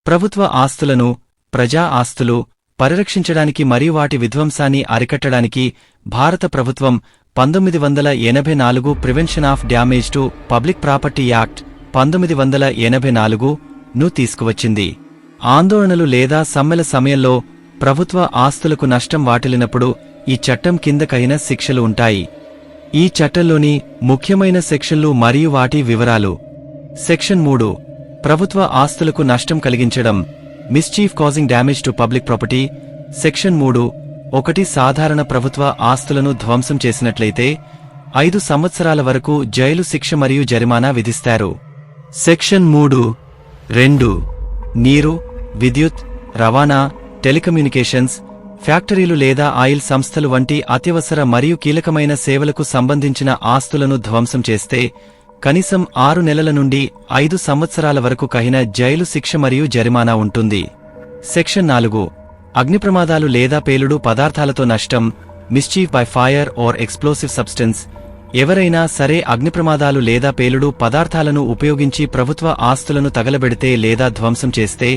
ప్రభుత్వ ఆస్తులను, ప్రజా ఆస్తులు పరిరక్షించడానికి మరియు వాటి విధ్వంసాన్ని అరికట్టడానికి భారత ప్రభుత్వం 1984 prevention of damage to public property act 1984 ను తీసుకువచ్చింది. ఆందోళనలు లేదా సమ్మెల సమయంలో ప్రభుత్వ ఆస్తులకు నష్టం వాటిల్లినప్పుడు ఈ చట్టం కిందకైన శిక్షలు ఉంటాయి. ఈ చట్టంలోని ముఖ్యమైన సెక్షన్లు మరియు వాటి వివరాలు. సెక్షన్ 3 ప్రభుత్వ ఆస్తులకు నష్టం కలిగించడం, mischief causing damage to public property. Section 3(1) సాధారణ ప్రభుత్వ ఆస్తులను ధ్వంసం చేసినట్లయితే 5 సంవత్సరాల వరకు జైలు శిక్ష మరియు జరిమానా విధిస్తారు. సెక్షన్ 3(2) నీరు, విద్యుత్, రవాణా, టెలికమ్యూనికేషన్స్, ఫ్యాక్టరీలు లేదా ఆయిల్ సంస్థలు వంటి అత్యవసర మరియు కీలకమైన సేవలకు సంబంధించిన ఆస్తులను ధ్వంసం చేస్తే కనీసం 6 నెలల నుండి 5 సంవత్సరాల వరకు కఠిన జైలు శిక్ష మరియు జరిమానా ఉంటుంది. సెక్షన్ 4 అగ్నిప్రమాదాలు లేదా పేలుడు పదార్థాలతో నష్టం, mischief by fire are explosive substance. ఎవరైనా సరే అగ్నిప్రమాదాలు లేదా పేలుడు పదార్థాలను ఉపయోగించి ప్రభుత్వ ఆస్తులను తగలబెడితే లేదా ధ్వంసం చేస్తే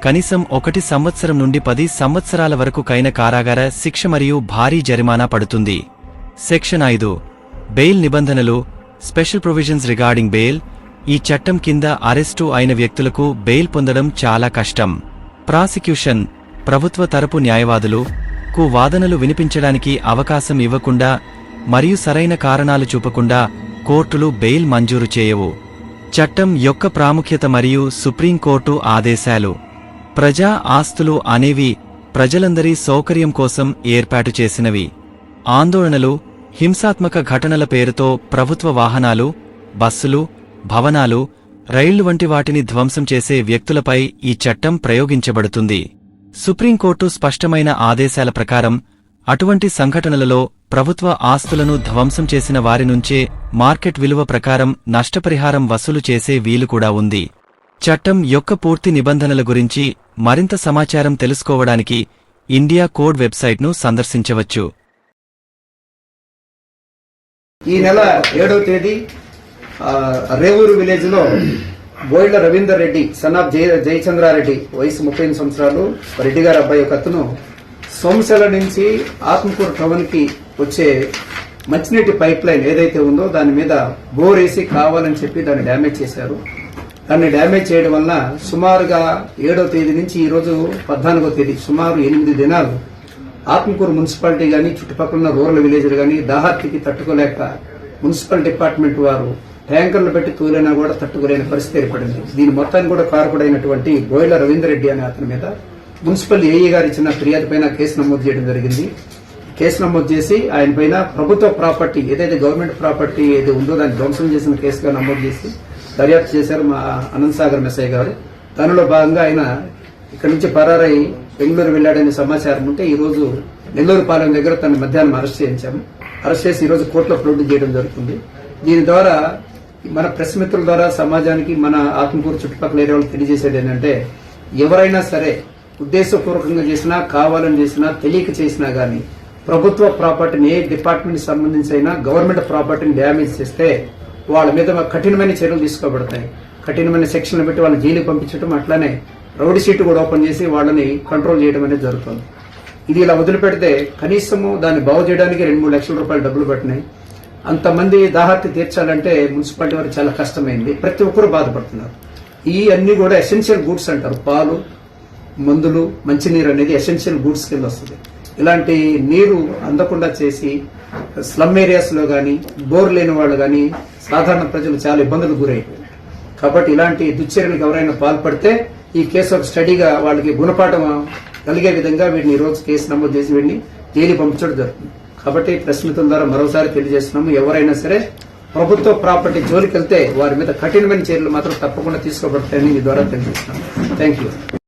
కనీసం 1 సంవత్సరం నుండి 10 సంవత్సరాల వరకు కైన కారాగార శిక్ష మరియు భారీ జరిమానా పడుతుంది. సెక్షన్ 5 బెయిల్ నిబంధనలు, స్పెషల్ ప్రొవిజన్స్ రిగార్డింగ్ బెయిల్. ఈ చట్టం కింద అరెస్టు అయిన వ్యక్తులకు బెయిల్ పొందడం చాలా కష్టం. ప్రాసిక్యూషన్ ప్రభుత్వ తరపు న్యాయవాదులు కు వాదనలు వినిపించడానికి అవకాశం ఇవ్వకుండా మరియు సరైన కారణాలు చూపకుండా కోర్టులు బెయిల్ మంజూరు చేయవు. చట్టం యొక్క ప్రాముఖ్యత మరియు సుప్రీంకోర్టు ఆదేశాలు. ప్రజా ఆస్తులు అనేవి ప్రజలందరి సౌకర్యం కోసం ఏర్పాటు చేసినవి. ఆందోళనలు, హింసాత్మక ఘటనల పేరుతో ప్రభుత్వ వాహనాలు, బస్సులు, భవనాలు, రైళ్లు వంటి వాటిని ధ్వంసం చేసే వ్యక్తులపై ఈ చట్టం ప్రయోగించబడుతుంది. సుప్రీంకోర్టు స్పష్టమైన ఆదేశాల ప్రకారం అటువంటి సంఘటనలలో ప్రభుత్వ ఆస్తులను ధ్వంసం చేసిన వారి నుంచే మార్కెట్ విలువ ప్రకారం నష్టపరిహారం వసూలు చేసే వీలు కూడా ఉంది. చట్టం యొక్క పూర్తి నిబంధనల గురించి మరింత సమాచారం తెలుసుకోవడానికి ఇండియా కోడ్ వెబ్సైట్ను సందర్శించవచ్చు. ఈ నెల 7వ తేదీ రేవూరు విలేజ్ లో బోయిళ్ల రవీందర్ రెడ్డి సన్ ఆఫ్ జయచంద్రారెడ్డి వయసు 38 సంవత్సరాలు రెడ్డి గారి అబ్బాయి ఒక అతను సోమశల నుంచి ఆత్మకూరు టౌన్ కి వచ్చే మంచినీటి పైప్ లైన్ ఏదైతే ఉందో దాని మీద బోర్ వేసి కావాలని చెప్పి దాన్ని డ్యామేజ్ చేశారు. దాన్ని డ్యామేజ్ చేయడం వల్ల సుమారుగా 7వ తేదీ నుంచి ఈ రోజు 14వ తేదీ సుమారు 8 దినాలు ఆత్మకూరు మున్సిపాలిటీ గాని చుట్టుపక్కల ఉన్న రూరల్ విలేజ్లు గాని దాహార్తికి తట్టుకోలేక మున్సిపల్ డిపార్ట్మెంట్ వారు ట్యాంకర్లు పెట్టి తూలైనా కూడా తట్టుకోలేని పరిస్థితి ఏర్పడింది. దీని మొత్తాన్ని కూడా కారకుడైనటువంటి బోయిల రవీందర్ రెడ్డి అనే అతని మీద మున్సిపల్ ఏఈ గారు ఇచ్చిన ఫిర్యాదు పైన కేసు నమోదు చేయడం జరిగింది. కేసు నమోదు చేసి ఆయన పైన ప్రభుత్వ ప్రాపర్టీ ఏదైతే గవర్నమెంట్ ప్రాపర్టీ ఏది ఉందో దాన్ని ధ్వంసం చేసిన కేసుగా నమోదు చేసి దర్యాప్తు చేశారు మా అనంతసాగర్ మెస్సయ్య గారు. దానిలో భాగంగా ఆయన ఇక్కడి నుంచి పరారై బెంగళూరు వెళ్లాడనే సమాచారం ఉంటే ఈ రోజు నెల్లూరుపాలెం దగ్గర తన మధ్యాహ్నం అరెస్ట్ చేయించాము. అరెస్ట్ చేసి ఈ రోజు కోర్టులో ప్రొడ్యూస్ చేయడం జరుగుతుంది. దీని ద్వారా మన ప్రెస్ మిత్రుల ద్వారా సమాజానికి మన ఆత్మకూరు చుట్టుపక్కల ఏరియాలో తెలియజేసేది ఏంటంటే ఎవరైనా సరే ఉద్దేశపూర్వకంగా చేసినా కావాలని చేసినా తెలియక చేసినా గానీ ప్రభుత్వ ప్రాపర్టీని ఏ డిపార్ట్మెంట్ సంబంధించి అయినా గవర్నమెంట్ ప్రాపర్టీని డ్యామేజ్ చేస్తే వాళ్ళ మీద కఠినమైన చర్యలు తీసుకోబడతాయి. కఠినమైన సెక్షన్లు పెట్టి వాళ్ళని జైలుకి పంపించడం, అట్లానే రౌడీ షీట్ కూడా ఓపెన్ చేసి వాళ్ళని కంట్రోల్ చేయడం అనేది జరుగుతుంది. ఇది ఇలా వదిలిపెడితే కనీసము దాన్ని బాగు చేయడానికి 2-3 లక్షల రూపాయలు డబ్బులు పట్టినాయి. అంతమంది దాహార్తి తీర్చాలంటే మున్సిపాలిటీ వారికి చాలా కష్టమైంది. ప్రతి ఒక్కరు బాధపడుతున్నారు. ఈ అన్ని కూడా ఎసెన్షియల్ గూడ్స్ అంటారు. పాలు, మందులు, మంచినీరు అనేది ఎసెన్షియల్ గూడ్స్ కింద వస్తుంది. ఇలాంటి నీరు అందకుండా చేసి స్లమ్ ఏరియాస్ లో గానీ బోర్ లేని వాళ్ళు గానీ సాధారణ ప్రజలు చాలా ఇబ్బందులకు గురైపోయారు. కాబట్టి ఇలాంటి దుశ్చర్యలకు ఎవరైనా పాల్పడితే ఈ కేసు ఒక స్టడీగా వాళ్ళకి గుణపాఠం కలిగే విధంగా వీటిని ఈ రోజు కేసు నమోదు చేసి వీడిని జైలు పంపించడం జరుగుతుంది. కాబట్టి ప్రెస్ మిత్రుల ద్వారా మరోసారి తెలియజేస్తున్నాము, ఎవరైనా సరే ప్రభుత్వ ప్రాపర్టీ జోలికి వెళ్తే వారి మీద కఠినమైన చర్యలు మాత్రం తప్పకుండా తీసుకోబడతాయని మీ ద్వారా తెలియజేస్తున్నాము. Thank you.